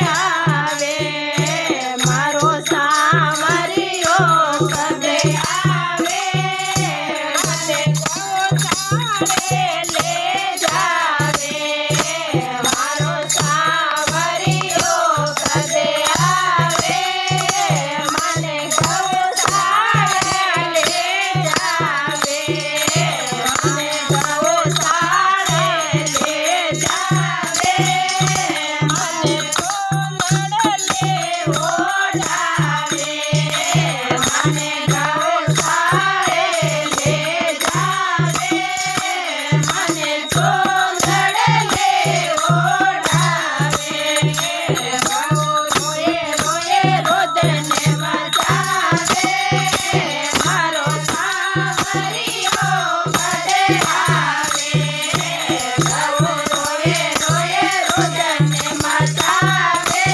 આવે મારો સાવરિયો કદે આવે મને ગોસાળે લે જાવે મારો સાવરિયો કદે આવે મને ગોસાળે લે જાવે મને ગોસાળે લે જાવે મને કોમળ લે ઓઢાવે મને ગોસાળે લે જાવે મને કોમળ લે ઓઢાવે રોયે રોયે રોદને મચાવે મારો સાવરિયો કદે આવે રોયે રોયે રોદને મચાવે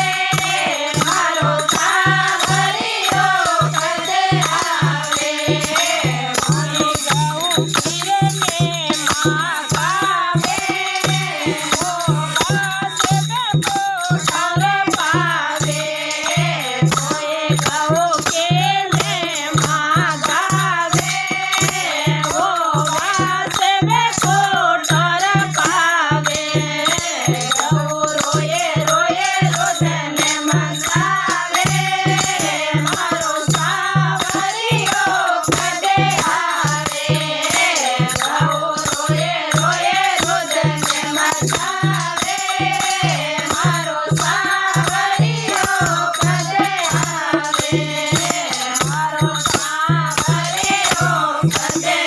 મારો સાવરિયો કદે આવે મારી ગાઉં પીરને માં ગાવે ઓ વાસે બેઠો ઠર પાવે તોય ગાઉં કેને માં ગાવે ઓ વાસે બેઠો ઠર પાવે રોયે રોયે રોદને મચાવે મારો સાવરિયો કદે આવે રોયે રોયે રોદને મચાવે મારો સાવરિયો કદે આવે મારો સાવરિયો કદે